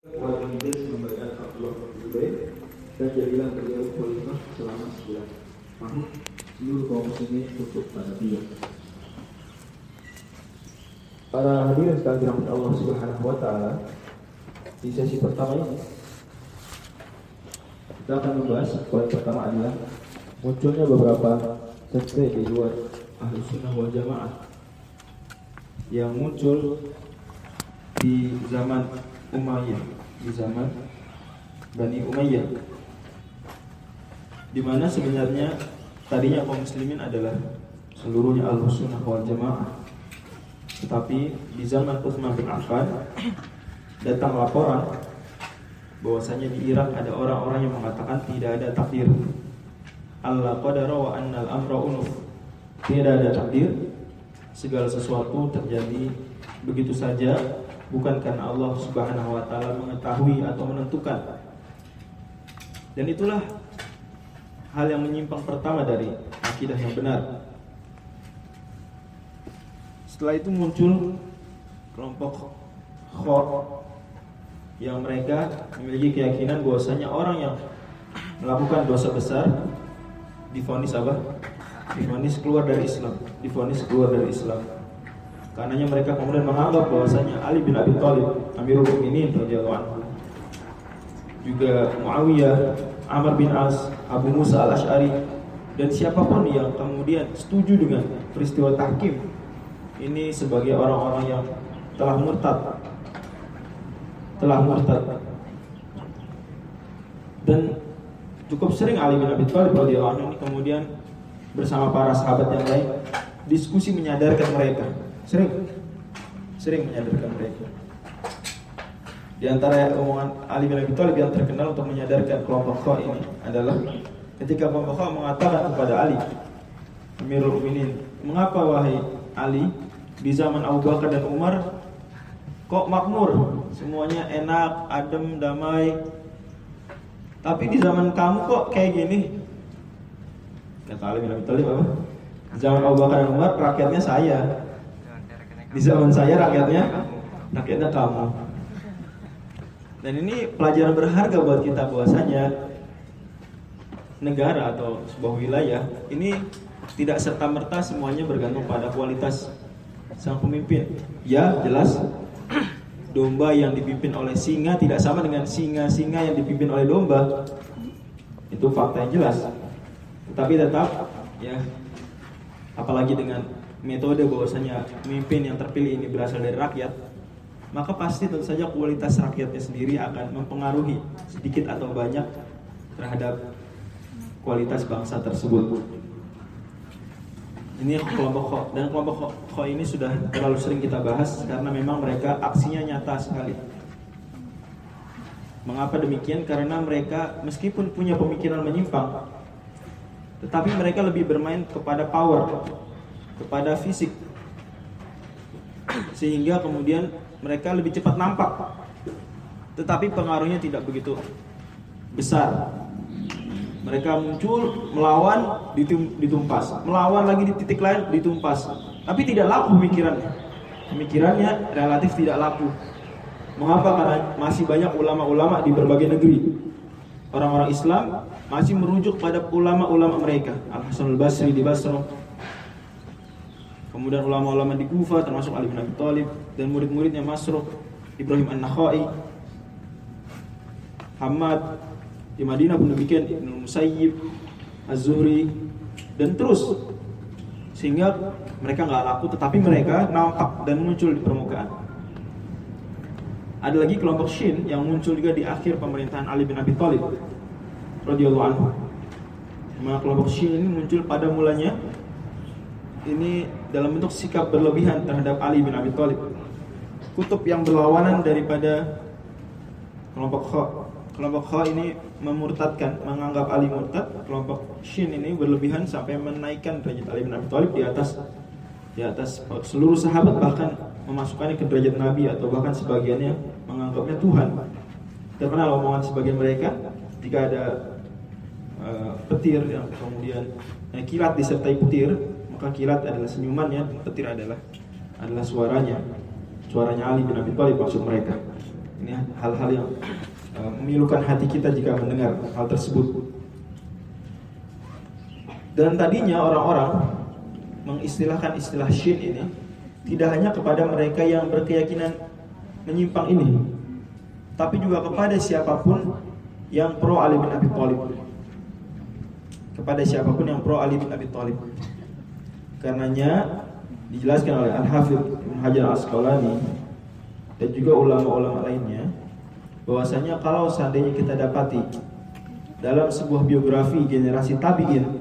Wal-Mu'taz membacakan Abdullah bin Zubair dan jadilah beliau khalifah selama sebulan. Maka seluruh kaum muslimin tunduk pada beliau. Para hadirin sekalian dirahmati Allah Subhanahu wa taala, di sesi pertama ini kita akan membahas poin pertama adalah munculnya beberapa sekte di luar Ahlus Sunnah wal Jamaah yang muncul di zaman Umayyah, di zaman Bani Umayyah, di mana sebenarnya tadinya kaum muslimin adalah seluruhnya Ahlus Sunnah wal Jamaah. Tetapi di zaman Utsman bin Affan datang laporan bahwasanya di Irak ada orang-orang yang mengatakan tidak ada takdir. Allah qadara wa annal amra unuf. Tidak ada takdir, segala sesuatu terjadi begitu saja, bukan karena Allah Subhanahu wa taala mengetahui atau menentukan. Dan itulah hal yang menyimpang pertama dari akidah yang benar. Setelah itu muncul kelompok Khor yang mereka memiliki keyakinan bahwasanya orang yang melakukan dosa besar divonis apa? Divonis keluar dari Islam, divonis keluar dari Islam. Karenanya mereka kemudian menganggap bahwasanya Ali bin Abi Thalib, Amirul Mukminin radhiyallahu anhu, juga Muawiyah, Amr bin As, Abu Musa al-Asy'ari, dan siapapun yang kemudian setuju dengan peristiwa tahkim ini sebagai orang-orang yang telah murtad. Dan cukup sering Ali bin Abi Thalib radhiyallahu anhu ini kemudian bersama para sahabat yang lain diskusi menyadarkan mereka. Sering menyadarkan mereka. Di antara omongan Ali bin Abi Thalib yang terkenal untuk menyadarkan kelompok Khor ini adalah ketika kelompok Khor mengatakan kepada Ali, Amirul Mukminin, "Mengapa wahai Ali, di zaman Abu Bakar dan Umar kok makmur, semuanya enak, adem, damai, tapi di zaman kamu kok kayak gini?" Kata Ali bin Abi Thalib apa? Zaman Abu Bakar dan Umar rakyatnya saya, di zaman saya rakyatnya kamu. Dan ini pelajaran berharga buat kita bahwasanya negara atau sebuah wilayah ini tidak serta-merta semuanya bergantung pada kualitas sang pemimpin. Ya, jelas domba yang dipimpin oleh singa tidak sama dengan singa-singa yang dipimpin oleh domba. Itu fakta yang jelas. Tetapi tetap ya, apalagi dengan metode bahwasanya pemimpin yang terpilih ini berasal dari rakyat, maka pasti tentu saja kualitas rakyatnya sendiri akan mempengaruhi sedikit atau banyak terhadap kualitas bangsa tersebut. Ini kelompok Kho, dan kelompok Kho ini sudah terlalu sering kita bahas karena memang mereka aksinya nyata sekali. Mengapa demikian? Karena mereka meskipun punya pemikiran menyimpang, tetapi mereka lebih bermain kepada power, kepada fisik, sehingga kemudian mereka lebih cepat nampak, tetapi pengaruhnya tidak begitu besar. Mereka muncul, melawan, ditumpas, melawan lagi di titik lain, ditumpas, tapi tidak laku pemikirannya relatif tidak laku. Mengapa? Karena masih banyak ulama-ulama di berbagai negeri. Orang-orang Islam masih merujuk pada ulama-ulama mereka. Al-Hasan al-Basri di Basra, kemudian ulama-ulama di Kufah termasuk Ali bin Abi Thalib, dan murid-muridnya Masruq, Ibrahim an-Nakhai, Hamad di Madinah pun demikian, Ibnu Musayyib, Az-Zuhri, dan terus, sehingga mereka nggak laku tetapi mereka nampak dan muncul di permukaan. Ada lagi kelompok Shin yang muncul juga di akhir pemerintahan Ali bin Abi Thalib radhiyallahu anhu. Maka kelompok Shin ini muncul pada mulanya ini dalam bentuk sikap berlebihan terhadap Ali bin Abi Thalib, kutub yang berlawanan daripada kelompok Kho. Kelompok Kho ini memurtadkan, menganggap Ali murtad. Kelompok Shin ini berlebihan sampai menaikkan derajat Ali bin Abi Thalib di atas seluruh sahabat, bahkan memasukkannya ke derajat Nabi, atau bahkan sebagiannya menganggapnya Tuhan. Terkenal omongan sebagian mereka, jika ada petir yang kemudian kilat disertai petir, maka kilat adalah senyumannya, petir adalah suaranya Ali bin Abi Thalib maksud mereka. Ini hal-hal yang memilukan hati kita jika mendengar hal tersebut. Dan tadinya orang-orang mengistilahkan istilah Syin ini tidak hanya kepada mereka yang berkeyakinan menyimpang ini, tapi juga kepada siapapun yang pro Ali bin Abi Thalib. Kepada siapapun yang pro Ali bin Abi Thalib. Karenanya dijelaskan oleh Al-Hafidz Ibnu Hajar Al-Asqalani dan juga ulama-ulama lainnya bahwasanya kalau seandainya kita dapati dalam sebuah biografi generasi tabi'in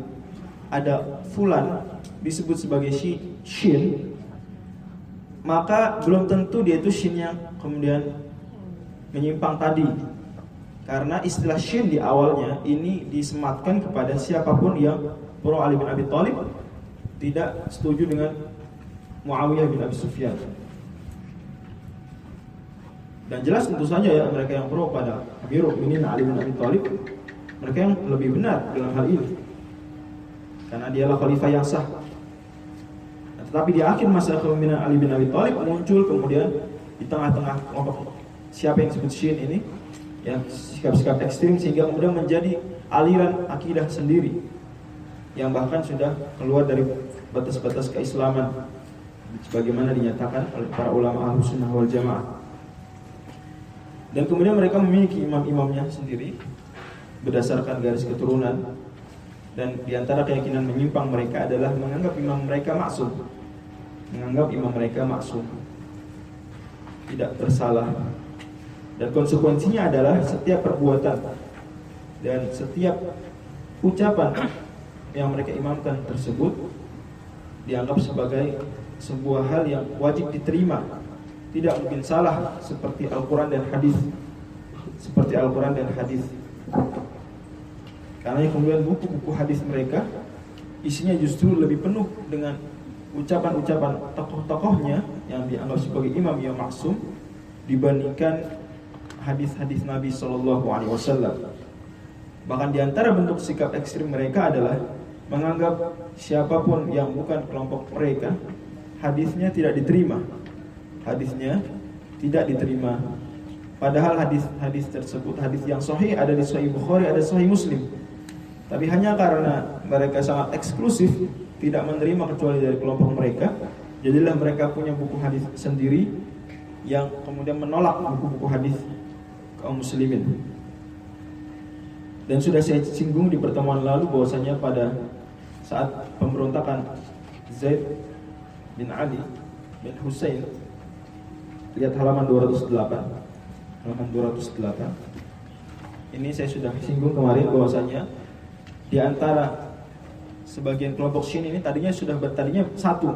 ada fulan disebut sebagai Syin, maka belum tentu dia itu Syin yang kemudian menyimpang tadi. Karena istilah Syin di awalnya ini disematkan kepada siapapun yang pro Ali bin Abi Thalib, tidak setuju dengan Muawiyah bin Abi Sufyan. Dan jelas tentu saja ya mereka yang pro pada Amirul Mukminin Ali bin Abi Thalib, mereka yang lebih benar dalam hal ini. Karena dialah khalifah yang sah. Tetapi di akhir masa kepemimpinan Ali bin Abi Thalib muncul kemudian di tengah-tengah kelompok siapa yang disebut Syin ini, ya sikap-sikap ekstrim sehingga kemudian menjadi aliran akidah sendiri yang bahkan sudah keluar dari batas-batas keislaman sebagaimana dinyatakan oleh para ulama Ahlussunnah wal Jamaah. Dan kemudian mereka memiliki imam-imamnya sendiri berdasarkan garis keturunan, dan diantara keyakinan menyimpang mereka adalah menganggap imam mereka maksum, tidak bersalah. Dan konsekuensinya adalah setiap perbuatan dan setiap ucapan yang mereka imamkan tersebut dianggap sebagai sebuah hal yang wajib diterima, tidak mungkin salah, seperti Al-Quran dan hadis. Karena kemudian buku-buku hadis mereka isinya justru lebih penuh dengan ucapan-ucapan tokoh-tokohnya yang dianggap sebagai imam yang maksum dibandingkan hadis-hadis Nabi SAW. Bahkan diantara bentuk sikap ekstrim mereka adalah menganggap siapapun yang bukan kelompok mereka hadisnya tidak diterima. Padahal hadis tersebut, hadis yang sahih ada di Sahih Bukhari, ada Sahih Muslim. Tapi hanya karena mereka sangat eksklusif, tidak menerima kecuali dari kelompok mereka, jadilah mereka punya buku hadis sendiri yang kemudian menolak buku-buku hadis kaum muslimin. Dan sudah saya singgung di pertemuan lalu bahwasanya pada saat pemberontakan Zaid bin Ali bin Husain, lihat halaman 208. Ini saya sudah singgung kemarin bahwasanya di antara sebagian kelompok Syin ini tadinya satu,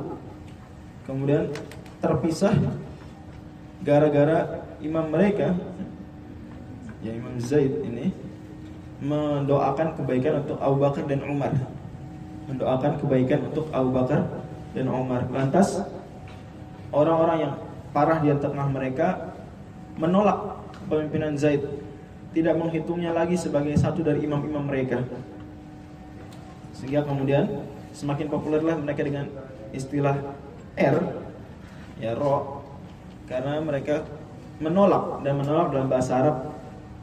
kemudian terpisah gara-gara imam mereka, ya Imam Zaid ini mendoakan kebaikan untuk Abu Bakar dan Umar. Lantas orang-orang yang parah di tengah mereka menolak kepemimpinan Zaid, tidak menghitungnya lagi sebagai satu dari imam-imam mereka. Sehingga kemudian semakin populerlah mereka dengan istilah Ro, karena mereka menolak dalam bahasa Arab,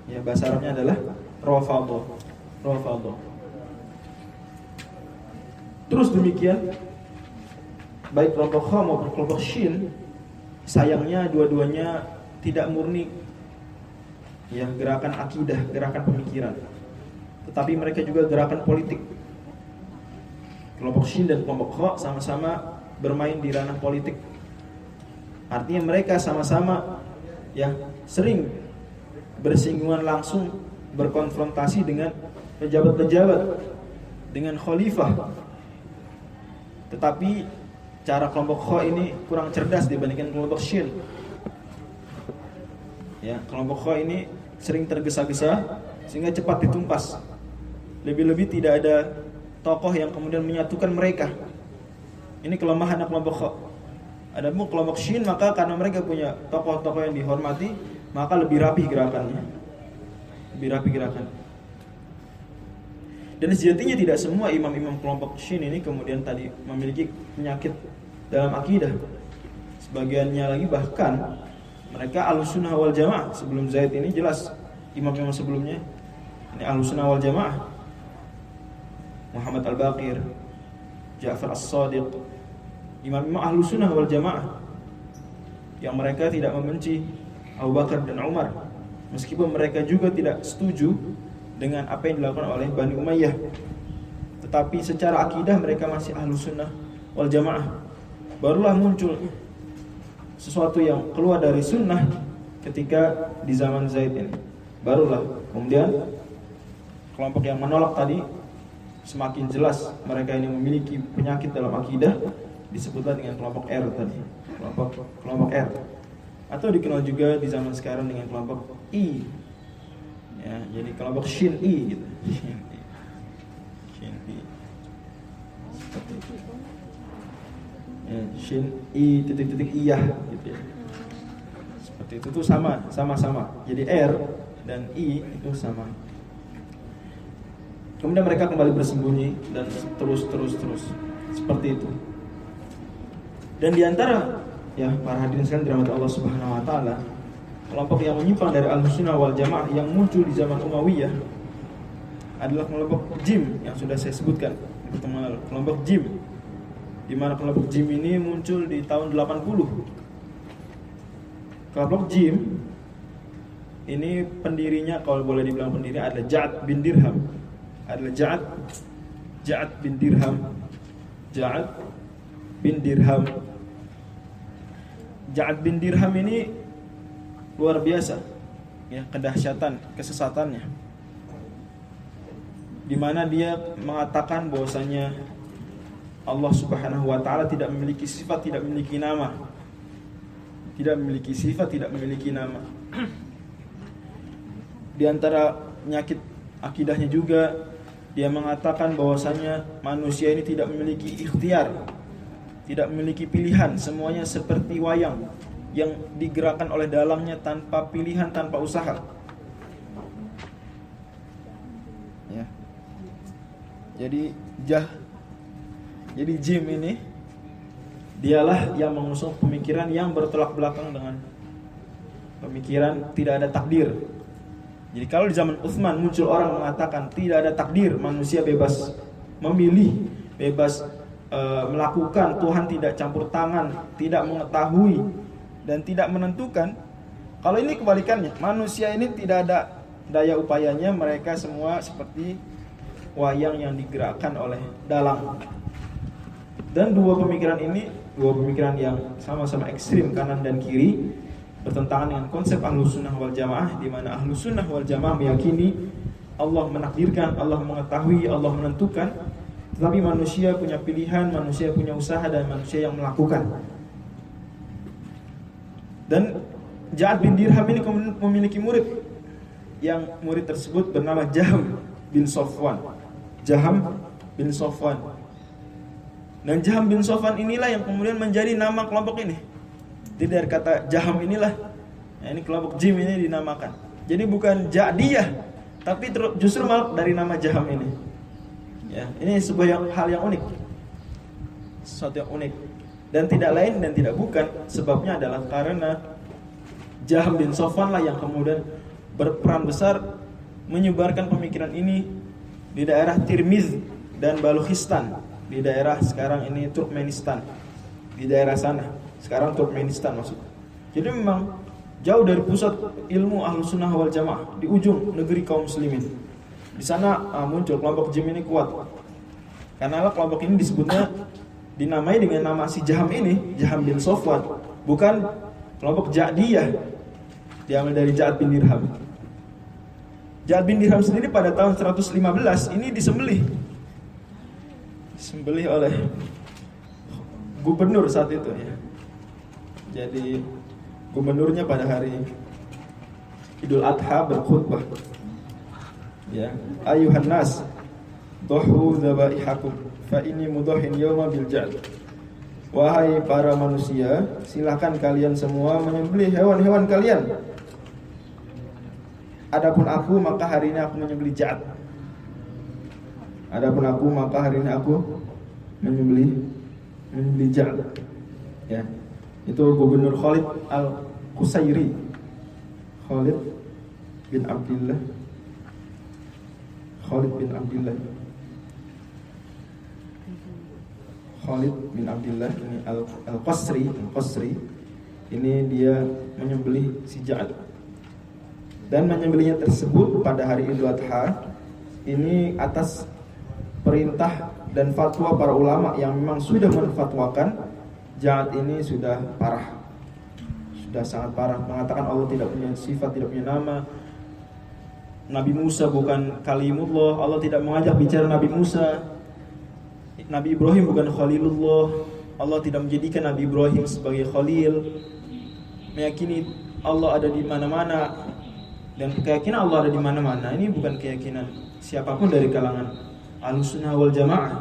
ya bahasa Arabnya adalah Rafadhah. Terus demikian baik kelompok Kha maupun kelompok Syin, sayangnya dua-duanya tidak murni ya gerakan akidah, gerakan pemikiran, tetapi mereka juga gerakan politik. Kelompok Syin dan kelompok Kha sama-sama bermain di ranah politik. Artinya mereka sama-sama ya sering bersinggungan langsung, berkonfrontasi dengan pejabat-pejabat, dengan khalifah. Tetapi cara kelompok Kha ini kurang cerdas dibandingkan kelompok Syin. Ya, kelompok Kha ini sering tergesa-gesa sehingga cepat ditumpas. Lebih-lebih tidak ada tokoh yang kemudian menyatukan mereka. Ini kelemahan kelompok Kha. Adapun kelompok Syin, maka karena mereka punya tokoh-tokoh yang dihormati, maka lebih rapi gerakannya. Dan sejatinya tidak semua imam-imam kelompok Syin ini kemudian tadi memiliki penyakit dalam akidah. Sebagiannya lagi bahkan Mereka Ahlussunnah wal Jamaah. Sebelum Zaid ini jelas imam-imam sebelumnya ini Ahlussunnah wal Jamaah. Muhammad Al-Baqir, Ja'far As-Shadiq, imam-imam Ahlussunnah wal Jamaah yang mereka tidak membenci Abu Bakar dan Umar, meskipun mereka juga tidak setuju dengan apa yang dilakukan oleh Bani Umayyah. Tetapi secara akidah mereka masih Ahlussunnah wal Jamaah. Barulah muncul sesuatu yang keluar dari sunnah ketika di zaman Zaid ini. Barulah kemudian kelompok yang menolak tadi semakin jelas mereka ini memiliki penyakit dalam akidah, disebutlah dengan kelompok R tadi. Kelompok R, atau dikenal juga di zaman sekarang dengan kelompok I. Ya, jadi kelompok Shin I gitu. Shin I. Seperti itu. Ya, Shin I titik-titik iyah gitu ya. Seperti itu tuh sama. Jadi R dan I itu sama. Kemudian mereka kembali bersembunyi dan terus seperti itu. Dan di antara ya para hadirin sekalian dirahmati Allah Subhanahu wa taala, kelompok yang menyimpang dari Ahlussunnah wal Jamaah yang muncul di zaman Umayyah adalah kelompok Jim yang sudah saya sebutkan di pertemuan lalu. Kelompok Jim, di mana kelompok Jim ini muncul di tahun 80. Kelompok Jim ini pendirinya, kalau boleh dibilang pendiri, adalah Ja'ad bin Dirham. Ja'ad bin Dirham. Ja'ad bin Dirham ini luar biasa ya, kedahsyatan kesesatannya, di mana dia mengatakan bahwasanya Allah Subhanahu wa taala tidak memiliki sifat, tidak memiliki nama. Di antara penyakit akidahnya juga dia mengatakan bahwasanya manusia ini tidak memiliki ikhtiar, tidak memiliki pilihan, semuanya seperti wayang yang digerakkan oleh dalangnya tanpa pilihan, tanpa usaha. Ya. Jadi Jim ini dialah yang mengusung pemikiran yang bertolak belakang dengan pemikiran tidak ada takdir. Jadi kalau di zaman Utsman muncul orang mengatakan tidak ada takdir, manusia bebas memilih, bebas melakukan, Tuhan tidak campur tangan, tidak mengetahui dan tidak menentukan. Kalau ini kebalikannya, manusia ini tidak ada daya upayanya, mereka semua seperti wayang yang digerakkan oleh dalang. Dan dua pemikiran yang sama-sama ekstrim, kanan dan kiri, bertentangan dengan konsep Ahlussunnah wal Jamaah, di mana Ahlussunnah wal Jamaah meyakini Allah menakdirkan, Allah mengetahui, Allah menentukan, tetapi manusia punya pilihan, manusia punya usaha, dan manusia yang melakukan. Dan Ja'ad bin Dirham ini memiliki murid, yang murid tersebut bernama Jaham bin Safwan. Dan Jaham bin Safwan inilah yang kemudian menjadi nama kelompok ini. Jadi dari kata Jaham inilah, ya, ini kelompok Jim ini dinamakan. Jadi bukan Ja'diyah, tapi justru malah dari nama Jaham ini. Ya, ini sebuah hal yang unik, sesuatu yang unik, dan tidak lain dan tidak bukan sebabnya adalah karena Jaham bin Safwan lah yang kemudian berperan besar menyebarkan pemikiran ini di daerah Tirmiz dan Balochistan, di daerah sekarang ini Turkmenistan, di daerah sana sekarang Turkmenistan maksudnya. Jadi memang jauh dari pusat ilmu Ahlussunnah wal Jamaah, di ujung negeri kaum muslimin. Di sana muncul kelompok Jim ini kuat. Karena kelompok ini disebutnya, dinamai dengan nama si Jaham ini, Jaham bin Safwan, bukan kelompok Ja'diyah, diambil dari Ja'ad bin Dirham. Ja'ad bin Dirham sendiri pada tahun 115 ini disembelih oleh gubernur saat itu ya. Jadi gubernurnya pada hari Idul Adha berkhutbah, ya, ayuhan nas dhahu dzabaihakum fa inni mudhahin yawma bil ja'd. Wahai para manusia, silakan kalian semua menyembelih hewan-hewan kalian. Adapun aku, maka hari ini aku menyembelih Ja'ad. menyembelih Ja'ad. Ya. Itu Gubernur Khalid Qusairi, Khalid bin Abdullah, Khalid bin Abdullah ini Al-Qasri, ini dia menyembelih si Ja'ad. Dan menyembelihnya tersebut pada hari Idul Adha ini atas perintah dan fatwa para ulama yang memang sudah menfatwakan Ja'ad ini sudah parah, sudah sangat parah, mengatakan Allah tidak punya sifat, tidak punya nama. Nabi Musa bukan kalimullah, Allah tidak mengajak bicara Nabi Musa. Nabi Ibrahim bukan khalilullah, Allah tidak menjadikan Nabi Ibrahim sebagai khalil. Meyakini Allah ada di mana-mana, dan keyakinan Allah ada di mana-mana ini bukan keyakinan siapapun dari kalangan Ahlussunnah wal Jamaah.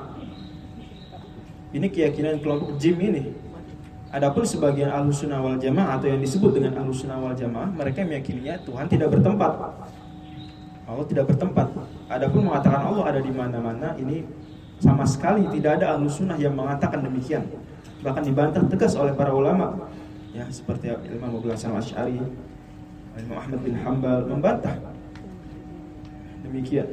Ini keyakinan kelompok jim ini. Adapun sebagian Ahlussunnah wal Jamaah atau yang disebut dengan Ahlussunnah wal Jamaah, mereka meyakininya Tuhan tidak bertempat. Allah tidak bertempat. Adapun mengatakan Allah ada di mana-mana, ini sama sekali tidak ada Ahlussunnah yang mengatakan demikian. Bahkan dibantah tegas oleh para ulama, ya, seperti Imam Abu Hasan Asy'ari, Imam Ahmad bin Hanbal membantah demikian.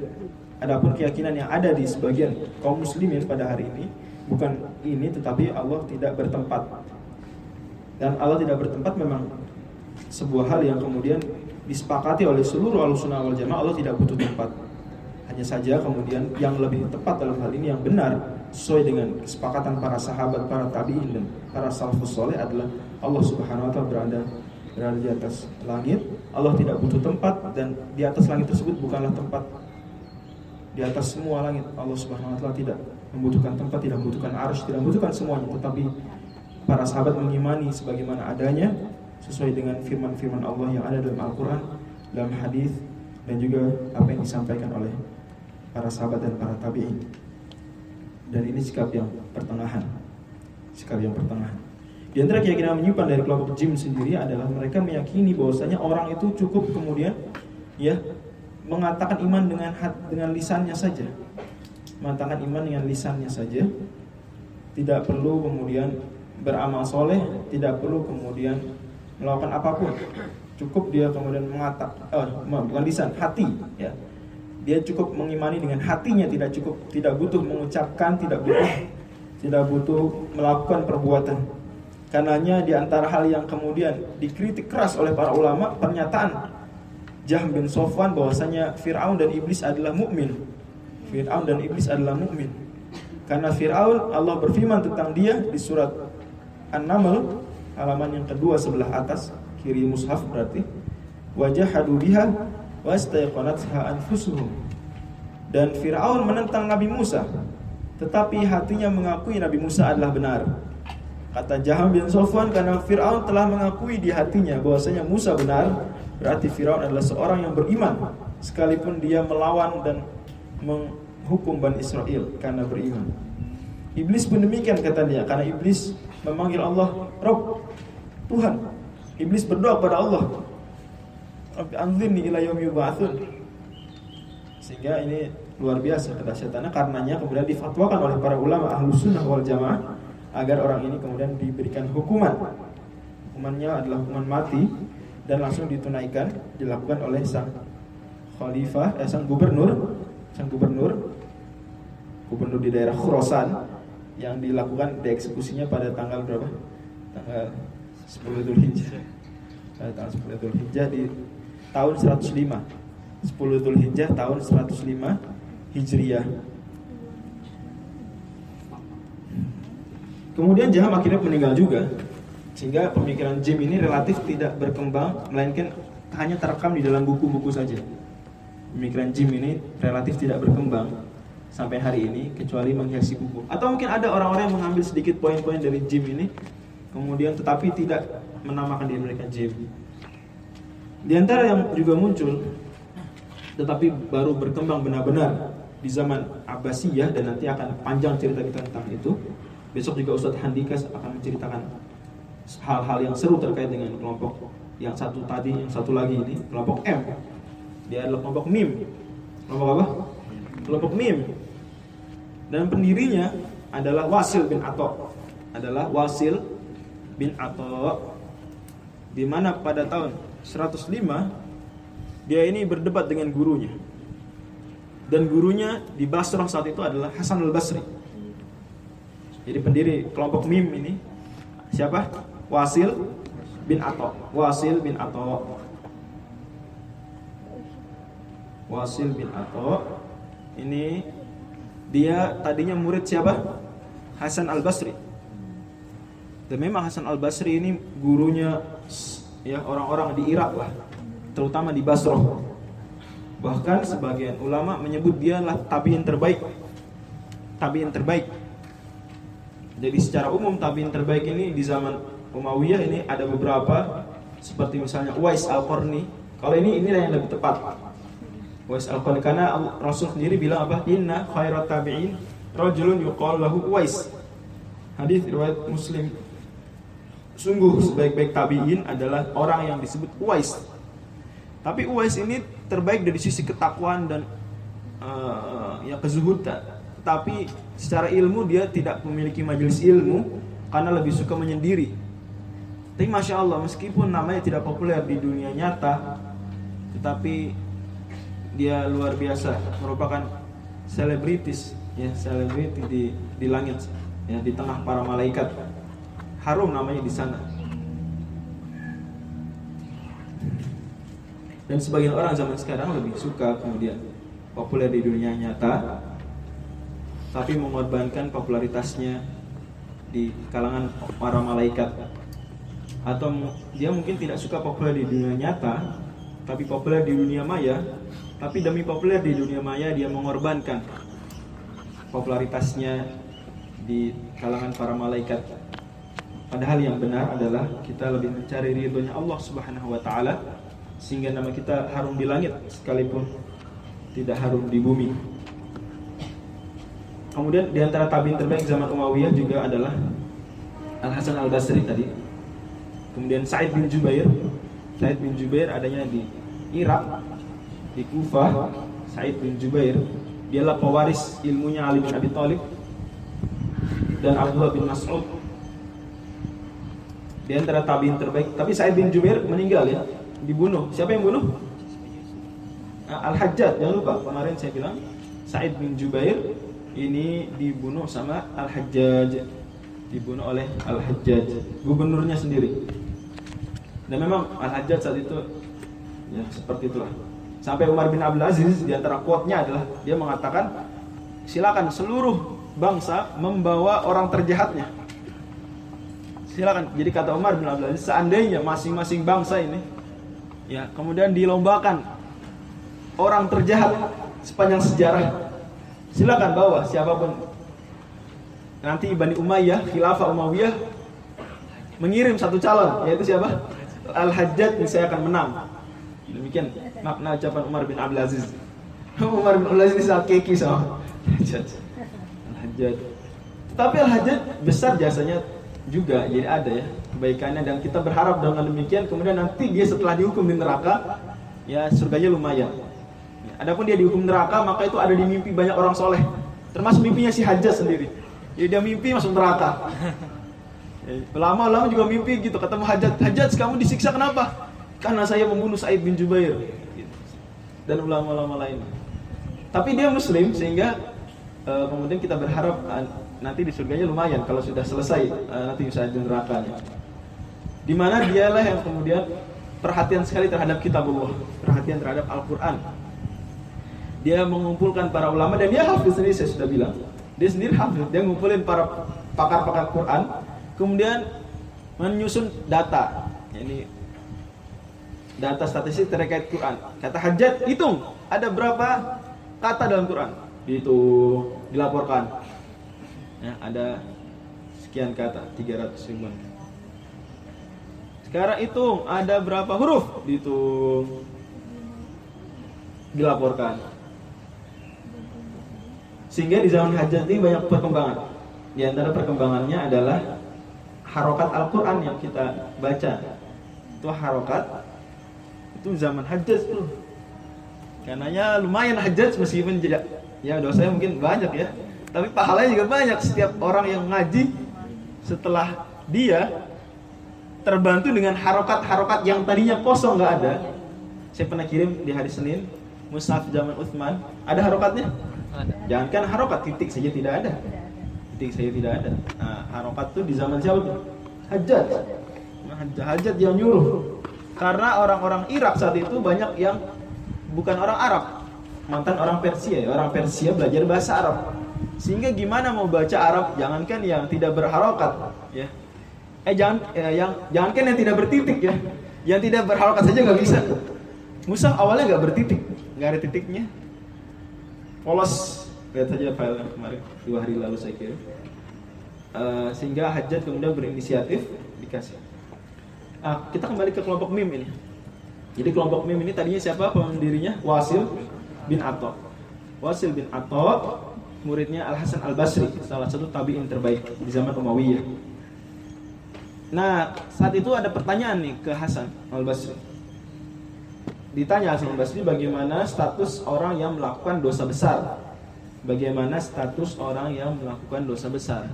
Adapun keyakinan yang ada di sebagian kaum muslimin pada hari ini bukan ini, tetapi Allah tidak bertempat. Dan Allah tidak bertempat memang sebuah hal yang kemudian disepakati oleh seluruh Ahlussunnah wal Jamaah. Allah tidak butuh tempat. Hanya saja kemudian yang lebih tepat dalam hal ini, yang benar sesuai dengan kesepakatan para sahabat, para tabi'in dan para salafus saleh adalah Allah Subhanahu wa taala berada di atas langit. Allah tidak butuh tempat, dan di atas langit tersebut bukanlah tempat di atas semua langit. Allah Subhanahu wa taala tidak membutuhkan tempat, tidak membutuhkan arsy, tidak membutuhkan semuanya, tetapi para sahabat mengimani sebagaimana adanya sesuai dengan firman-firman Allah yang ada dalam Al-Qur'an, dalam hadis, dan juga apa yang disampaikan oleh para sahabat dan para tabi'in. Dan ini sikap yang pertengahan. Di antara keyakinan menyimpan dari kelompok jim sendiri adalah mereka meyakini bahwasanya orang itu cukup kemudian mengatakan iman dengan lisannya saja. Mengatakan iman dengan lisannya saja. Tidak perlu kemudian beramal soleh, tidak perlu kemudian melakukan apapun. Cukup dia kemudian bukan lisan, hati, ya. Dia cukup mengimani dengan hatinya, tidak butuh mengucapkan, tidak butuh melakukan perbuatan. Karenanya di antara hal yang kemudian dikritik keras oleh para ulama, pernyataan Jahm bin Safwan bahwasanya Fir'aun dan Iblis adalah mukmin. Karena Fir'aun, Allah berfirman tentang dia di surat An-Naml halaman yang kedua sebelah atas kiri mushaf, berarti wajahadu biha wastaiqanatha anfusuhum. Dan Fir'aun menentang Nabi Musa, tetapi hatinya mengakui Nabi Musa adalah benar. Kata Jahm bin Safwan, karena Fir'aun telah mengakui di hatinya bahwasanya Musa benar, berarti Fir'aun adalah seorang yang beriman, sekalipun dia melawan dan menghukum Bani Israel karena beriman. Iblis pun demikian kata dia, karena Iblis memanggil Allah Rabb, Tuhan. Iblis berdoa kepada Allah, Rabbi anzirni ila yaumi yub'atsun. Sehingga ini luar biasa kedahsyatannya. Karenanya kemudian difatwakan oleh para ulama Ahlussunnah wal Jamaah agar orang ini kemudian diberikan hukuman. Hukumannya adalah hukuman mati dan langsung ditunaikan, dilakukan oleh sang khalifah, sang gubernur di daerah Khurasan, yang dilakukan dieksekusinya pada tanggal berapa? Tanggal 10 Dzulhijjah. Pada tanggal 10 Dzulhijjah di tahun 105. 10 Dzulhijjah tahun 105 Hijriyah. Kemudian Jahm akhirnya meninggal juga, sehingga pemikiran jim ini relatif tidak berkembang, melainkan hanya terekam di dalam buku-buku saja. Pemikiran jim ini relatif tidak berkembang sampai hari ini, kecuali menghiasi buku. Atau mungkin ada orang-orang yang mengambil sedikit poin-poin dari jim ini, kemudian tetapi tidak menamakan diri mereka jim. Di antara yang juga muncul, tetapi baru berkembang benar-benar di zaman Abbasiyah, dan nanti akan panjang cerita kita tentang itu. Besok juga Ustadz Handikas akan menceritakan hal-hal yang seru terkait dengan kelompok yang satu tadi, yang satu lagi ini, kelompok M. Dia adalah kelompok Mim. Kelompok apa? Kelompok Mim. Dan pendirinya adalah Wasil bin Atha. di mana pada tahun 105 dia ini berdebat dengan gurunya. Dan gurunya di Basrah saat itu adalah Hasan al-Basri. Jadi pendiri kelompok Mim ini siapa? Wasil bin Atha. Wasil bin Atha. Wasil bin Atha ini dia tadinya murid siapa? Hasan al-Basri. Dan memang Hasan al-Basri ini gurunya ya orang-orang di Irak lah, terutama di Basrah. Bahkan sebagian ulama menyebut dia lah tabi'in terbaik. Tabi'in terbaik. Jadi secara umum tabi'in terbaik ini di zaman Umayyah ini ada beberapa, seperti misalnya Uwais al-Qarni. Kalau ini yang lebih tepat. Uwais al-Qarni, karena Rasul sendiri bilang apa? Inna khairat tabi'in rajulun yuqal lahu Uwais. Hadis riwayat Muslim. Sungguh sebaik-baik tabi'in adalah orang yang disebut Uwais. Tapi Uwais ini terbaik dari sisi ketakwaan dan ya kezuhudan. Tapi secara ilmu dia tidak memiliki majelis ilmu karena lebih suka menyendiri. Tapi Masya Allah, meskipun namanya tidak populer di dunia nyata, tetapi dia luar biasa, merupakan selebritis, ya selebriti di langit, ya di tengah para malaikat. Harum namanya di sana. Dan sebagian orang zaman sekarang lebih suka kemudian populer di dunia nyata, tapi mengorbankan popularitasnya di kalangan para malaikat. Atau dia mungkin tidak suka populer di dunia nyata, tapi populer di dunia maya. Tapi demi populer di dunia maya dia mengorbankan popularitasnya di kalangan para malaikat. Padahal yang benar adalah kita lebih mencari ridhonya Allah Subhanahu wa taala, sehingga nama kita harum di langit sekalipun tidak harum di bumi. Kemudian di antara tabi'in terbaik zaman Umayyah juga adalah Al-Hasan al-Basri tadi. Kemudian Sa'id bin Jubair. Sa'id bin Jubair adanya di Irak, di Kufah. Sa'id bin Jubair dialah pewaris ilmunya Ali bin Abi Thalib dan Abdullah bin Mas'ud. Di antara tabi'in terbaik. Tapi Sa'id bin Jubair meninggal ya, dibunuh. Siapa yang bunuh? Al-Hajjaj. Jangan lupa kemarin saya bilang Sa'id bin Jubair ini dibunuh sama Al-Hajjaj. Dibunuh oleh Al-Hajjaj, gubernurnya sendiri. Dan memang Al-Hajjaj saat itu ya seperti itulah. Sampai Umar bin Abdul Aziz di antara quote-nya adalah dia mengatakan, silakan seluruh bangsa membawa orang terjahatnya. Silakan. Jadi kata Umar bin Abdul Aziz, seandainya masing-masing bangsa ini ya kemudian dilombakan orang terjahat sepanjang sejarah, silakan bawa siapapun. Nanti Bani Umayyah, Khilafah Umayyah mengirim satu calon, yaitu siapa? Al-Hajjaj, saya akan menang. Demikian makna ucapan Umar bin Abdul Aziz. Umar bin Abdul Aziz ini sangat keki sama Al-Hajjaj. Tetapi Al-Hajjaj besar jasanya juga, jadi ada ya kebaikannya, dan kita berharap dengan demikian kemudian nanti dia setelah dihukum di neraka ya surganya lumayan. Adapun dia dihukum neraka, maka itu ada di mimpi banyak orang soleh, termasuk mimpinya si Hajjaj sendiri. Jadi dia mimpi masuk neraka. Ulama-ulama juga mimpi gitu, ketemu Hajjaj, Hajjaj kamu disiksa kenapa? Karena saya membunuh Sa'id bin Jubair, dan ulama-ulama lain. Tapi dia muslim, sehingga kemudian kita berharap nanti di surganya lumayan kalau sudah selesai nanti bisa di nerakanya. Dimana dialah yang kemudian perhatian sekali terhadap kitabullah, perhatian terhadap Al-Quran. Dia mengumpulkan para ulama, dan dia hafiz sendiri, saya sudah bilang. Dia sendiri hafiz, dia ngumpulin para pakar-pakar Quran, kemudian menyusun data. Ini data statistik terkait Quran. Kata Hajjaj, hitung ada berapa kata dalam Quran. Itu dilaporkan. Ya, ada sekian kata, 300 ribuan. Sekarang hitung ada berapa huruf, dihitung, dilaporkan. Sehingga di zaman Hajjaj ini banyak perkembangan. Di antara perkembangannya adalah harokat Al-Quran yang kita baca. Itu harokat, itu zaman Hajjaj tuh. Karenanya lumayan Hajjaj, meskipun tidak, ya dosanya mungkin banyak ya, tapi pahalanya juga banyak. Setiap orang yang ngaji setelah dia terbantu dengan harokat-harokat yang tadinya kosong, nggak ada. Saya pernah kirim di hari Senin mushaf zaman Utsman, ada harokatnya? Jangankan harokat, titik saja tidak ada. Titik saja tidak ada. Nah, harokat tuh di zaman siapa tuh? Hajjaj. Hajjaj yang nyuruh. Karena orang-orang Irak saat itu banyak yang bukan orang Arab, mantan orang Persia. Orang Persia belajar bahasa Arab. Sehingga gimana mau baca Arab, jangankan yang tidak berharokat, ya. Jangankan yang tidak bertitik, ya. Yang tidak berharokat saja nggak bisa. Mushaf awalnya nggak bertitik, nggak ada titiknya. Polos, lihat saja file kemarin 2 hari lalu saya kirim. Sehingga Hajjaj kemudian berinisiatif dikasih. Kita kembali ke kelompok MIM ini. Jadi kelompok MIM ini tadinya siapa pendirinya? Wasil bin Atha. Wasil bin Atha, muridnya Al Hasan Al Basri, salah satu tabi'in terbaik di zaman Umayyah. Nah, saat itu ada pertanyaan nih ke Hasan Al Basri. Ditanya Hasan Al Basri, bagaimana status orang yang melakukan dosa besar? Bagaimana status orang yang melakukan dosa besar?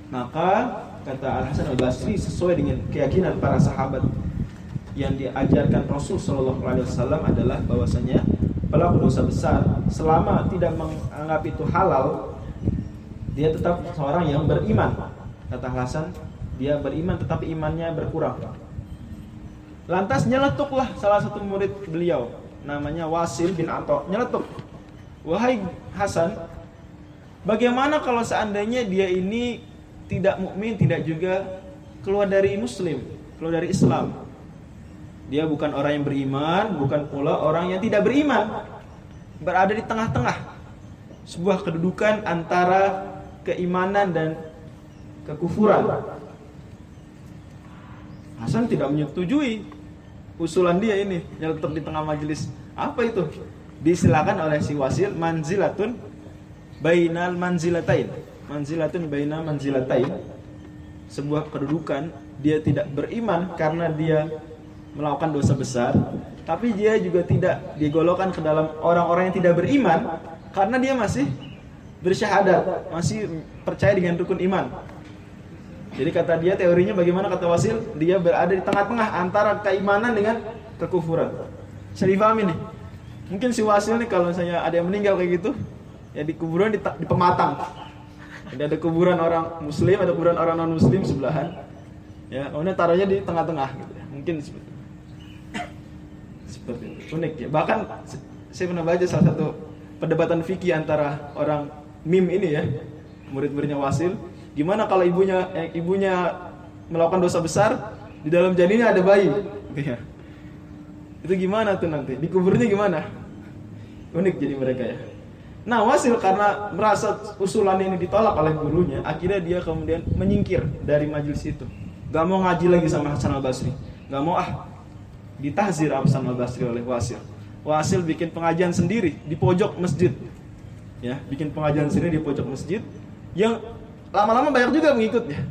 Maka kata Al Hasan Al Basri, sesuai dengan keyakinan para sahabat yang diajarkan Rasul Shallallahu Alaihi Wasallam adalah bahwasanya pelaku dosa besar selama tidak menganggap itu halal, dia tetap seorang yang beriman. Kata Al Hasan, dia beriman tetapi imannya berkurang. Lantas nyeletuklah salah satu murid beliau, namanya Wasil bin Atha, nyeletuk, wahai Hasan, bagaimana kalau seandainya dia ini tidak mukmin, tidak juga keluar dari Muslim, keluar dari Islam? Dia bukan orang yang beriman, bukan pula orang yang tidak beriman, berada di tengah-tengah, sebuah kedudukan antara keimanan dan kekufuran. Hasan tidak menyetujui usulan dia ini, nyeletuk di tengah majelis. Apa itu? Disilakan oleh si Wasil, manzilatun bainal manzilatain. Manzilatun bainal manzilatain. Sebuah kedudukan, dia tidak beriman karena dia melakukan dosa besar, tapi dia juga tidak digolongkan ke dalam orang-orang yang tidak beriman karena dia masih bersyahadat, masih percaya dengan rukun iman. Jadi kata dia, teorinya bagaimana kata Wasil? Dia berada di tengah-tengah antara keimanan dengan kekufuran. Saya difahami nih. Mungkin si Wasil nih kalau misalnya ada yang meninggal kayak gitu, ya di kuburan di pematang. Jadi ada kuburan orang Muslim, ada kuburan orang non Muslim sebelahan. Ya, kemudian taruhnya di tengah-tengah gitu ya. Mungkin seperti itu. Unik ya. Bahkan saya pernah baca salah satu perdebatan fikih antara orang MIM ini ya, murid-muridnya Wasil. Gimana kalau ibunya melakukan dosa besar, di dalam janinnya ada bayi? Ya. Itu gimana tuh nanti? Dikuburnya gimana? Unik jadi mereka ya. Nah, Wasil karena merasa usulan ini ditolak oleh gurunya, akhirnya dia kemudian menyingkir dari majelis itu. Gak mau ngaji lagi sama Hasan Al Basri. Gak mau ditahzir Hasan Al Basri oleh Wasil. Wasil bikin pengajian sendiri di pojok masjid. Ya, bikin pengajian sendiri di pojok masjid yang lama-lama banyak juga mengikutnya.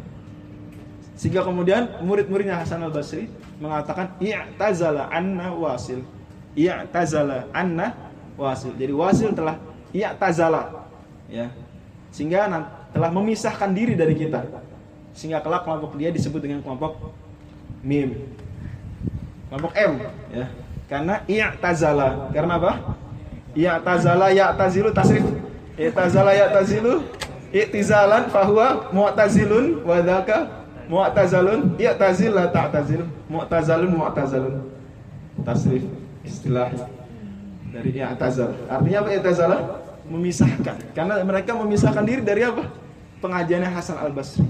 Sehingga kemudian murid-muridnya Hasan Al Basri mengatakan i'tazala anna Wasil. I'tazala anna Wasil. Jadi Wasil telah i'tazala, ya. Sehingga telah memisahkan diri dari kita. Sehingga kelak kelompok dia disebut dengan kelompok MIM. Kelompok M, ya. Karena i'tazala. Karena apa? I'tazala ya'tazilu tasrif. I'tazala ya'tazilu i'tizalan fahuwa mu'tazilun wa dzaka mu'tazalun i'tazil la ta'tazil mu'tazalun tasrif istilah dari i'tazal. Artinya apa i'tazala? Memisahkan. Karena mereka memisahkan diri dari apa? Pengajiannya Hasan Al Basri.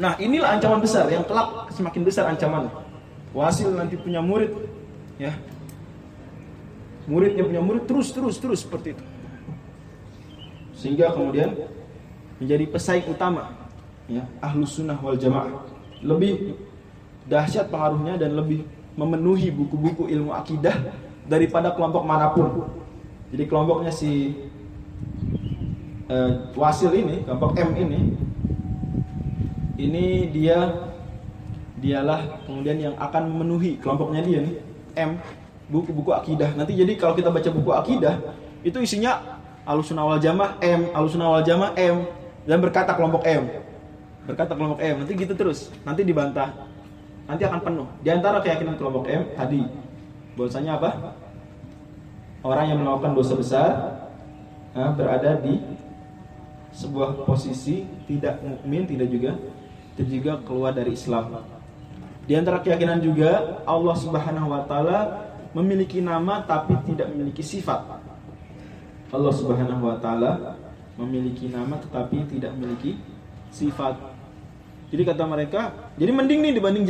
Nah, inilah ancaman besar yang kelak semakin besar ancaman. Wasil nanti punya murid, ya. Muridnya punya murid terus seperti itu. Sehingga kemudian menjadi pesaing utama, ya, Ahlus Sunnah wal Jamaah. Lebih dahsyat pengaruhnya dan lebih memenuhi buku-buku ilmu akidah daripada kelompok manapun. Jadi kelompoknya si Wasil ini, kelompok M ini dialah kemudian yang akan memenuhi kelompoknya dia nih, M, buku-buku akidah. Nanti jadi kalau kita baca buku akidah, itu isinya Ahlus Sunnah wal Jamaah M, Ahlus Sunnah wal Jamaah M, dan berkata kelompok M. Berkata kelompok M, nanti gitu terus, nanti dibantah, nanti akan penuh. Di antara keyakinan kelompok M tadi, bahwasanya apa? Orang yang melakukan dosa besar berada di sebuah posisi tidak mukmin, tidak juga keluar dari Islam. Di antara keyakinan juga Allah Subhanahu wa taala memiliki nama tapi tidak memiliki sifat. Allah Subhanahu wa taala memiliki nama tetapi tidak memiliki sifat. Jadi kata mereka, jadi mending nih dibanding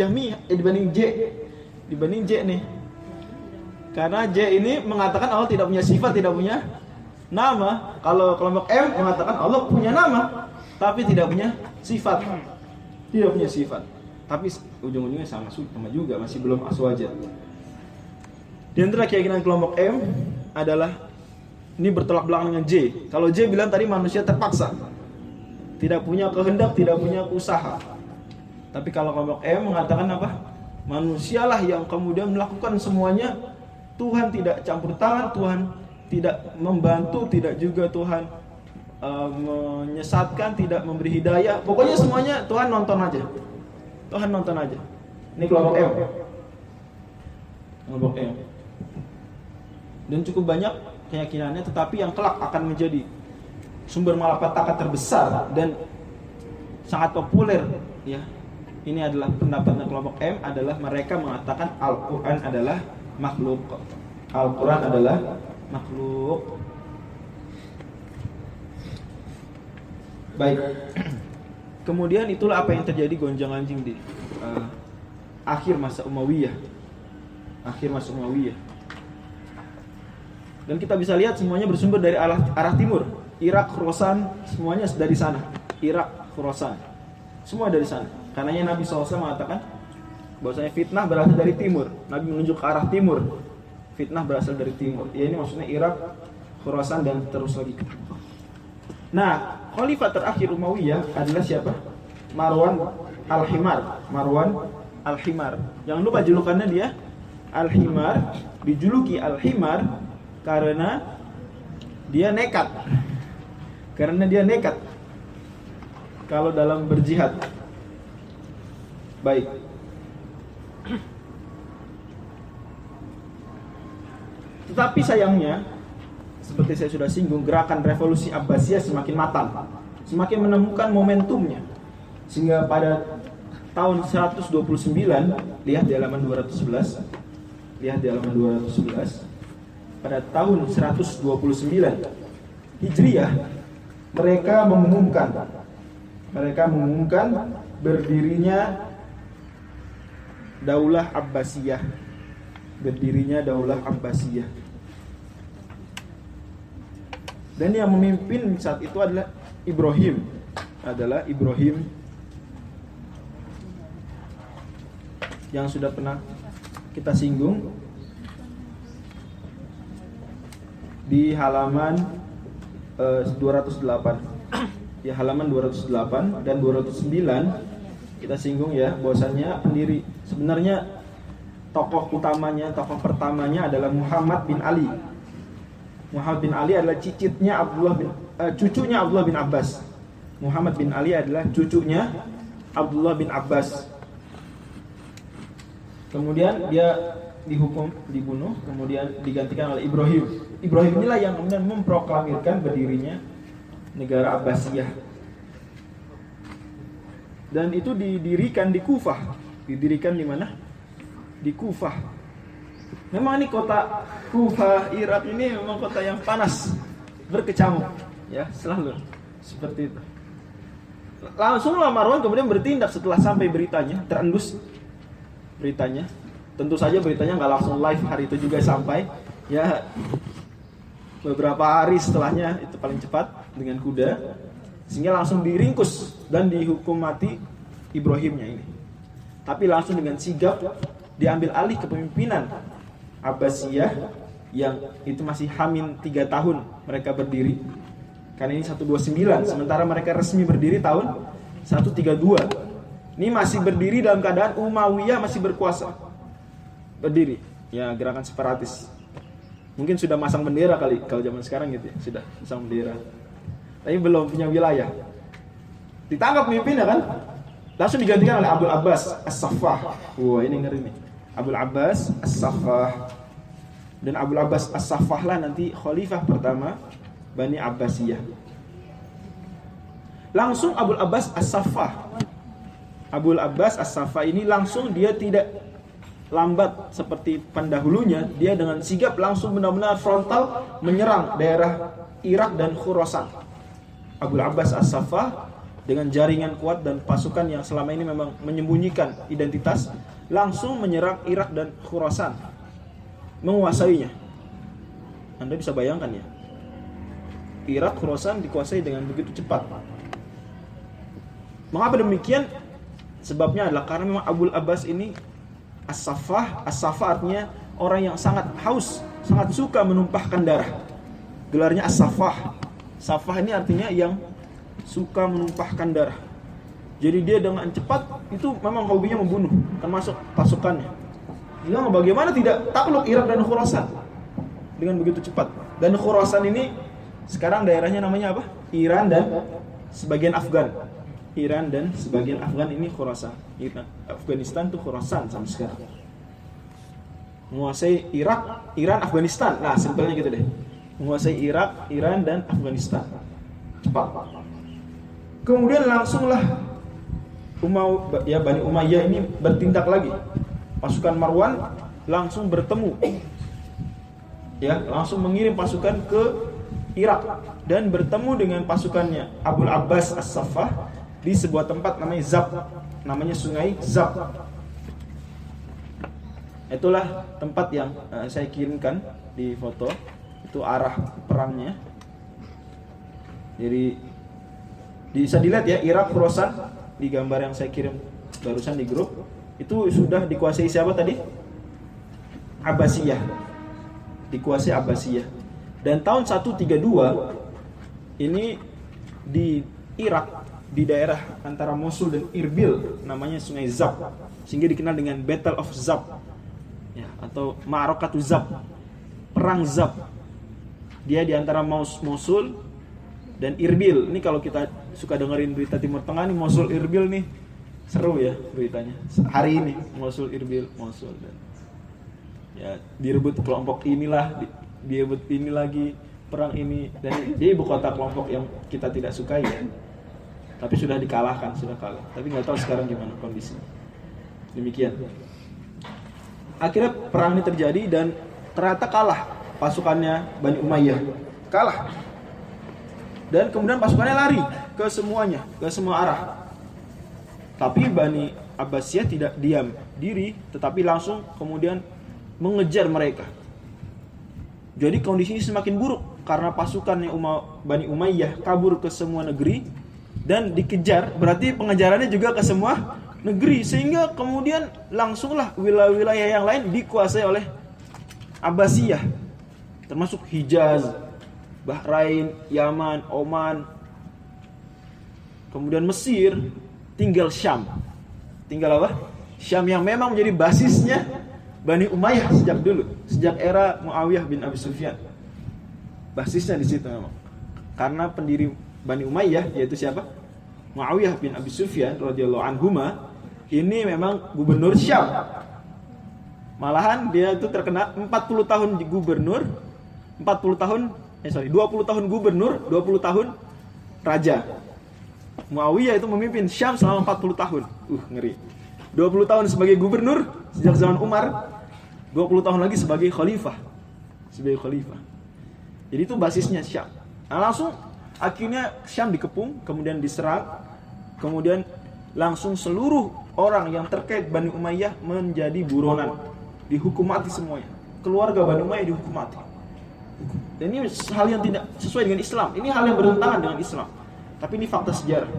dibanding J nih. Karena J ini mengatakan Allah tidak punya sifat, tidak punya nama. Kalau kelompok M mengatakan Allah punya nama tapi tidak punya sifat. Tidak punya sifat. Tapi ujung-ujungnya sama juga, masih belum aswaja. Di antara keyakinan kelompok M adalah ini bertolak belakang dengan J. Kalau J bilang tadi manusia terpaksa, tidak punya kehendak, tidak punya usaha. Tapi kalau kelompok M mengatakan apa? Manusialah yang kemudian melakukan semuanya. Tuhan tidak campur tangan, Tuhan tidak membantu, tidak juga Tuhan menyesatkan, tidak memberi hidayah. Pokoknya semuanya Tuhan nonton aja. Tuhan nonton aja. Ini kelompok M. Kelompok M. Dan cukup banyak keyakinannya, tetapi yang kelak akan menjadi sumber malapetaka terbesar dan sangat populer, ya. Ini adalah pendapatnya kelompok M, adalah mereka mengatakan Al-Quran adalah makhluk. Al-Quran adalah makhluk. Baik. Kemudian itulah apa yang terjadi gonjang-ganjing di akhir masa Umayyah. Dan kita bisa lihat semuanya bersumber dari arah timur. Irak, Khurasan, semuanya dari sana. Irak, Khurasan, semua dari sana. Karenanya Nabi SAW mengatakan bahwasanya fitnah berasal dari timur. Nabi menunjuk ke arah timur. Fitnah berasal dari timur. Ya, ini maksudnya Irak, Khurasan dan terus lagi. Nah, khalifah terakhir Umayyah adalah siapa? Marwan Al-Himar. Marwan Al-Himar. Jangan lupa julukannya dia Al-Himar. Dijuluki Al-Himar karena dia nekat. Kalau dalam berjihad. Baik. Tetapi sayangnya, seperti saya sudah singgung, gerakan revolusi Abbasiyah semakin matang, semakin menemukan momentumnya. Sehingga pada tahun 129, lihat di halaman 211. Pada tahun 129 Hijriyah, mereka mengumumkan berdirinya Daulah Abbasiyah. Dan yang memimpin saat itu adalah Ibrahim yang sudah pernah kita singgung di halaman 208. Ya, halaman 208 dan 209 kita singgung ya, bahwasannya pendiri sebenarnya tokoh pertamanya adalah Muhammad bin Ali. Muhammad bin Ali adalah cucunya Abdullah bin Abbas. Muhammad bin Ali adalah cucunya Abdullah bin Abbas. Kemudian dia dibunuh, kemudian digantikan oleh Ibrahim. Ibrahim inilah yang kemudian memproklamirkan berdirinya negara Abbasiyah. Dan itu didirikan di Kufah. Didirikan di mana? Di Kufah. Memang ini kota Kufah, Irak ini memang kota yang panas, berkecamuk, ya, selalu seperti itu. Langsunglah Marwan kemudian bertindak setelah sampai beritanya, terendus beritanya. Tentu saja beritanya nggak langsung live hari itu juga sampai, ya, beberapa hari setelahnya, itu paling cepat dengan kuda, sehingga langsung diringkus dan dihukum mati Ibrahimnya ini. Tapi langsung dengan sigap diambil alih kepemimpinan Abbasiyah yang itu masih hamin 3 tahun mereka berdiri. Karena ini 129, sementara mereka resmi berdiri tahun 132. Ini masih berdiri dalam keadaan Umayyah masih berkuasa. Berdiri, ya, gerakan separatis. Mungkin sudah masang bendera kali kalau zaman sekarang gitu ya, sudah masang bendera. Tapi belum punya wilayah. Ditangkap pemimpinnya kan? Langsung digantikan oleh Abul Abbas As-Saffah. Wah, ini ngeri nih. Abul Abbas As-Saffah. Dan Abul Abbas As-Saffah lah nanti khalifah pertama Bani Abbasiyah. Langsung Abul Abbas As-Saffah. Abul Abbas As-Saffah ini langsung dia tidak lambat seperti pendahulunya, dia dengan sigap langsung benar-benar frontal menyerang daerah Irak dan Khurasan. Abul Abbas As-Saffah dengan jaringan kuat dan pasukan yang selama ini memang menyembunyikan identitas, langsung menyerang Irak dan Khurasan, menguasainya. Anda bisa bayangkan ya, Irak, Khurasan dikuasai dengan begitu cepat. Mengapa demikian? Sebabnya adalah karena memang Abul Abbas ini As-Saffah artinya orang yang sangat haus, sangat suka menumpahkan darah. Gelarnya As-Saffah. Saffah ini artinya yang suka menumpahkan darah. Jadi dia dengan cepat itu memang hobinya membunuh, termasuk pasukannya. Dia bagaimana tidak takluk Irak dan Khurasan dengan begitu cepat. Dan Khurasan ini sekarang daerahnya namanya apa? Iran dan sebagian Afgan. Iran dan sebagian Afgan ini Khurasan. Afghanistan tuh Khurasan sampai sekarang. Menguasai Irak, Iran, Afghanistan. Nah, simpelnya gitu deh. Menguasai Irak, Iran dan Afghanistan. Cepat. Kemudian langsunglah Bani Umayyah ini bertindak lagi. Pasukan Marwan langsung bertemu. Ya, langsung mengirim pasukan ke Irak dan bertemu dengan pasukannya Abul Abbas As-Saffah di sebuah tempat namanya Zab, namanya Sungai Zab. Itulah tempat yang saya kirimkan di foto. Itu arah perangnya. Jadi bisa dilihat ya, Irak, Khurasan di gambar yang saya kirim barusan di grup itu sudah dikuasai siapa tadi? Abbasiyah. Dikuasai Abbasiyah. Dan tahun 132 ini di Irak, di daerah antara Mosul dan Irbil, namanya Sungai Zab, sehingga dikenal dengan Battle of Zab ya, atau Ma'rakatu Zab, perang Zab. Dia di antara Mosul dan Irbil. Ini kalau kita suka dengerin berita Timur Tengah nih, Mosul Irbil nih seru ya beritanya. Hari ini Mosul Irbil, Mosul, dan ya direbut kelompok inilah, direbut ini lagi, perang ini, dan dia ibu kota kelompok yang kita tidak sukai ya. Tapi sudah dikalahkan, sudah kalah. Tapi nggak tahu sekarang gimana kondisinya. Demikian. Akhirnya perang ini terjadi dan ternyata kalah pasukannya Bani Umayyah. Kalah. Dan kemudian pasukannya lari ke semuanya, ke semua arah. Tapi Bani Abbasiyah tidak diam diri, tetapi langsung kemudian mengejar mereka. Jadi kondisinya semakin buruk karena pasukannya Bani Umayyah kabur ke semua negeri dan dikejar, berarti pengejarannya juga ke semua negeri, sehingga kemudian langsunglah wilayah-wilayah yang lain dikuasai oleh Abbasiyah, termasuk Hijaz, Bahrain, Yaman, Oman, kemudian Mesir, tinggal Syam. Tinggal apa? Syam yang memang menjadi basisnya Bani Umayyah sejak dulu, sejak era Muawiyah bin Abi Sufyan. Basisnya di situ memang. Karena pendiri Bani Umayyah yaitu siapa? Muawiyah bin Abi Sufyan radhiyallahu anhuma, ini memang gubernur Syam. Malahan dia itu terkena 40 tahun gubernur, 20 tahun gubernur, 20 tahun raja. Muawiyah itu memimpin Syam selama 40 tahun. Ngeri. 20 tahun sebagai gubernur sejak zaman Umar, 20 tahun lagi sebagai khalifah. Jadi itu basisnya Syam. Nah, langsung akhirnya Syam dikepung, kemudian diserang, kemudian langsung seluruh orang yang terkait Bani Umayyah menjadi buronan, dihukum mati semuanya. Keluarga Bani Umayyah dihukum mati. Dan ini hal yang tidak sesuai dengan Islam. Ini hal yang bertentangan dengan Islam. Tapi ini fakta sejarah.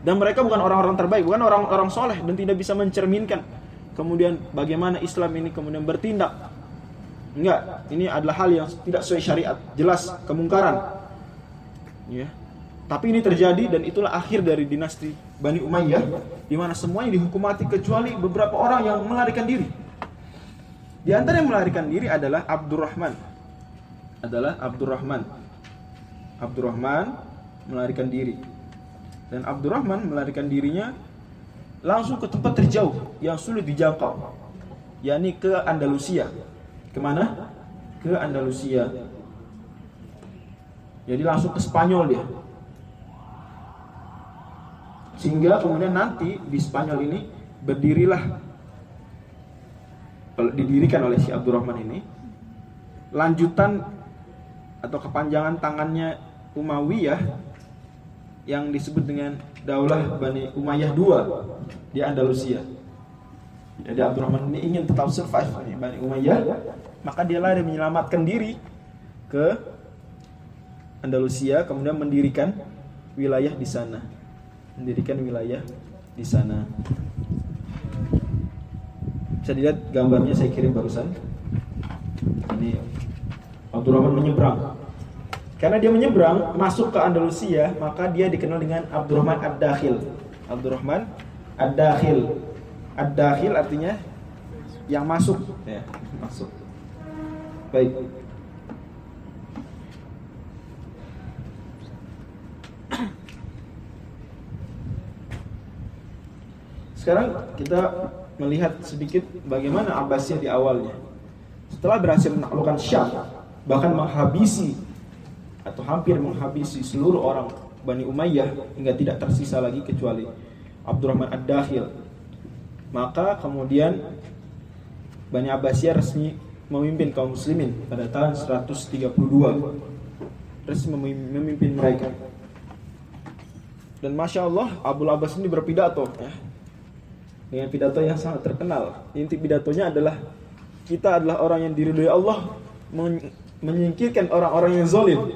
Dan mereka bukan orang-orang terbaik, bukan orang-orang soleh, dan tidak bisa mencerminkan kemudian bagaimana Islam ini kemudian bertindak. Enggak, ini adalah hal yang tidak sesuai syariat, jelas kemungkaran. Ya. Tapi ini terjadi dan itulah akhir dari dinasti Bani Umayyah, di mana semuanya dihukum mati kecuali beberapa orang yang melarikan diri. Di antara yang melarikan diri adalah Abdurrahman. Abdurrahman melarikan diri. Dan Abdurrahman melarikan dirinya langsung ke tempat terjauh yang sulit dijangkau, yakni ke Andalusia. Kemana? Ke Andalusia. Jadi langsung ke Spanyol dia. Sehingga kemudian nanti di Spanyol ini didirikan oleh si Abdurrahman ini lanjutan atau kepanjangan tangannya Umayyah yang disebut dengan Daulah Bani Umayyah II di Andalusia. Jadi Abdurrahman ini ingin tetap survive nih Bani Umayyah, maka dia lari menyelamatkan diri ke Andalusia, kemudian mendirikan wilayah di sana. Bisa dilihat gambarnya, saya kirim barusan. Ini Abdurrahman menyeberang. Karena dia menyeberang masuk ke Andalusia, maka dia dikenal dengan Abdurrahman Ad-Dakhil. Abdurrahman Ad-Dakhil. Ad-Dakhil artinya yang masuk, ya, masuk. Baik. Sekarang kita melihat sedikit bagaimana Abbasiyah di awalnya. Setelah berhasil menaklukkan Syam, bahkan menghabisi atau hampir menghabisi seluruh orang Bani Umayyah hingga tidak tersisa lagi kecuali Abdurrahman Ad-Dakhil, maka kemudian Bani Abbasiyah resmi memimpin kaum muslimin pada tahun 132. Resmi memimpin mereka. Dan Masya Allah, Abul Abbas ini berpidato, ya, dengan pidato yang sangat terkenal. Inti pidatonya adalah kita adalah orang yang diridhoi Allah, menyingkirkan orang-orang yang zalim,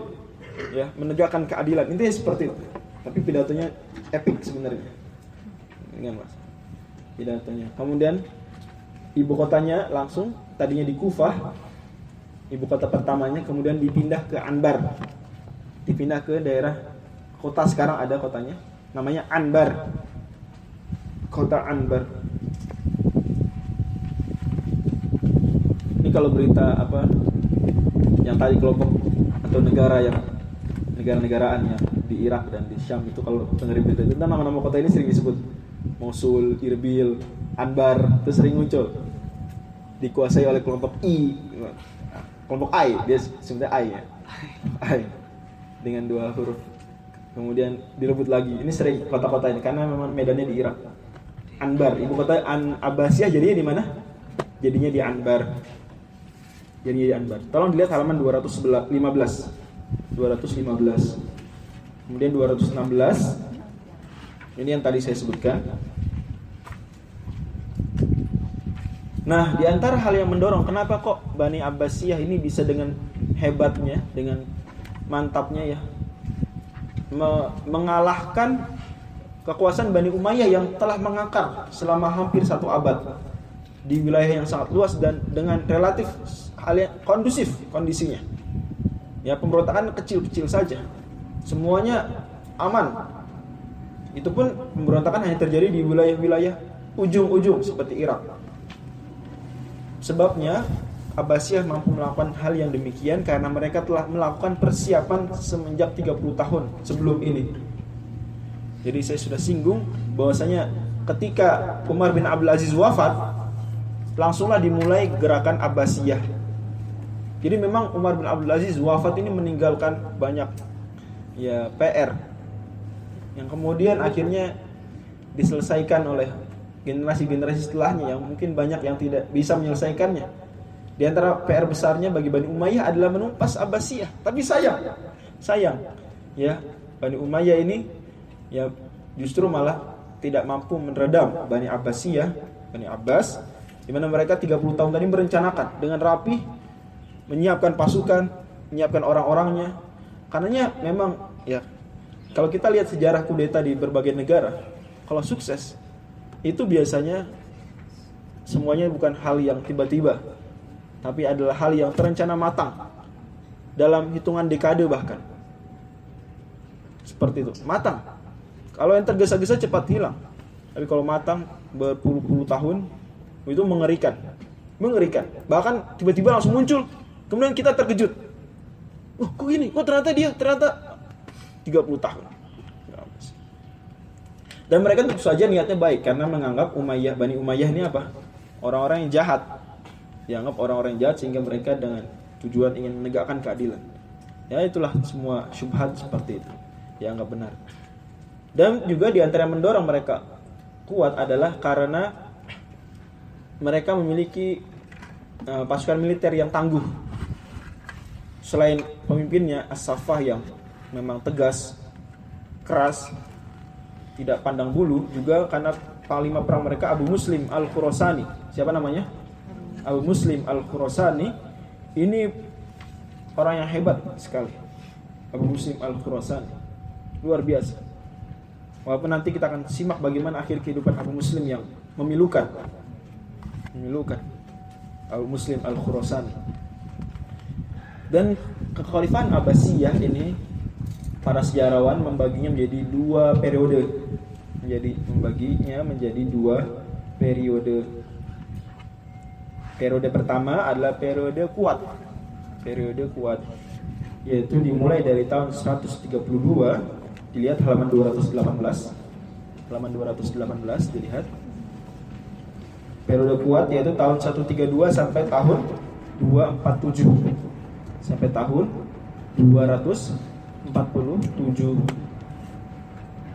ya, menegakkan keadilan. Intinya seperti itu. Tapi pidatonya epic sebenarnya. Ingat Mas, pidatonya. Kemudian ibu kotanya langsung tadinya di Kufah, ibu kota pertamanya, kemudian dipindah ke Anbar. Dipindah ke daerah kota, sekarang ada kotanya namanya Anbar. Kota Anbar. Ini kalau berita apa yang tadi kelompok atau negara-negaraan yang di Irak dan di Syam itu, kalau dengerin berita itu, nama-nama kota ini sering disebut. Mosul, Irbil, Anbar, itu sering muncul. Dikuasai oleh kelompok kelompok I, dia sebenarnya I, ya. I dengan 2 huruf. Kemudian direbut lagi. Ini sering kota-kota ini karena memang medannya di Irak. Anbar, ibu kota Abbasiyah jadinya di mana? Jadinya di Anbar. Tolong dilihat halaman 215. Kemudian 216. Ini yang tadi saya sebutkan. Nah, di antara hal yang mendorong kenapa kok Bani Abbasiyah ini bisa dengan hebatnya, dengan mantapnya, ya, mengalahkan kekuasaan Bani Umayyah yang telah mengakar selama hampir 1 abad di wilayah yang sangat luas dan dengan relatif hal yang kondusif kondisinya. Ya, pemberontakan kecil-kecil saja. Semuanya aman. Itu pun pemberontakan hanya terjadi di wilayah-wilayah ujung-ujung seperti Irak. Sebabnya Abbasiyah mampu melakukan hal yang demikian karena mereka telah melakukan persiapan semenjak 30 tahun sebelum ini. Jadi saya sudah singgung bahwasanya ketika Umar bin Abdul Aziz wafat, langsunglah dimulai gerakan Abbasiyah. Jadi memang Umar bin Abdul Aziz wafat ini meninggalkan banyak, ya, PR yang kemudian akhirnya diselesaikan oleh generasi-generasi setelahnya yang mungkin banyak yang tidak bisa menyelesaikannya. Di antara PR besarnya bagi Bani Umayyah adalah menumpas Abbasiyah. Tapi sayang, ya, Bani Umayyah ini, ya, justru malah tidak mampu meredam Bani Abbasiyah, Bani Abbas, di mana mereka 30 tahun tadi merencanakan dengan rapi, menyiapkan pasukan, menyiapkan orang-orangnya. Karenanya memang, ya, kalau kita lihat sejarah kudeta di berbagai negara, kalau sukses itu biasanya semuanya bukan hal yang tiba-tiba, tapi adalah hal yang terencana matang dalam hitungan dekade bahkan. Seperti itu, matang. Kalau yang tergesa-gesa cepat hilang, tapi kalau matang berpuluh-puluh tahun itu mengerikan. Bahkan tiba-tiba langsung muncul, kemudian kita terkejut. Kok gini? Kok ternyata 30 tahun. Dan mereka tentu saja niatnya baik karena menganggap Bani Umayyah ini apa? Orang-orang yang jahat. Dianggap orang-orang yang jahat sehingga mereka dengan tujuan ingin menegakkan keadilan. Ya itulah semua syubhat seperti itu. Dianggap benar. Dan juga di antara yang mendorong mereka kuat adalah karena mereka memiliki pasukan militer yang tangguh. Selain pemimpinnya As-Saffah yang memang tegas, keras, tidak pandang bulu, juga karena panglima perang mereka Abu Muslim Al-Khurasani. Siapa namanya? Abu Muslim Al-Khurasani. Ini orang yang hebat sekali. Abu Muslim Al-Khurasani. Luar biasa. Walaupun nanti kita akan simak bagaimana akhir kehidupan Abu Muslim yang memilukan. Abu Muslim Al-Khurasani. Dan kekhalifahan Abbasiyah ini para sejarawan membaginya menjadi dua periode. Periode pertama adalah periode kuat, yaitu dimulai dari tahun 132. Dilihat halaman 218. Dilihat. Periode kuat yaitu tahun 132 sampai tahun 247. Sampai tahun 247.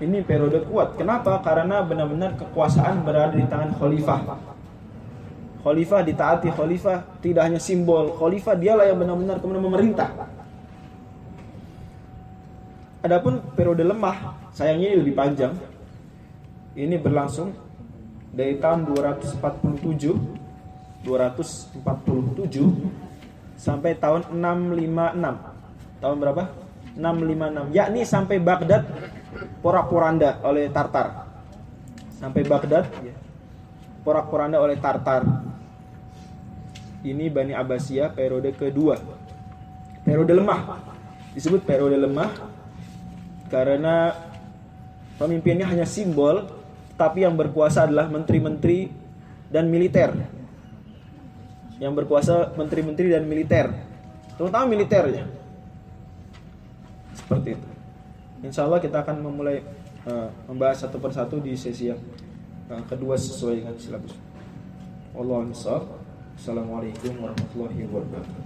Ini periode kuat. Kenapa? Karena benar-benar kekuasaan berada di tangan khalifah. Khalifah ditaati, khalifah tidak hanya simbol, khalifah dialah yang benar-benar kemudian memerintah. Adapun periode lemah, sayangnya ini lebih panjang. Ini berlangsung dari tahun 247 sampai tahun 656. Tahun berapa? 656. Yakni sampai Baghdad porak-poranda oleh Tartar. Porak-poranda oleh Tartar. Ini Bani Abbasiyah periode kedua. Periode lemah. Disebut periode lemah karena pemimpinnya hanya simbol, tapi yang berkuasa adalah menteri-menteri dan militer. Yang berkuasa menteri-menteri dan militer, terutama militernya. Seperti itu. Insya Allah kita akan memulai membahas satu persatu di sesi yang kedua sesuai dengan silabus. Wallahu a'lam. Assalamualaikum warahmatullahi wabarakatuh.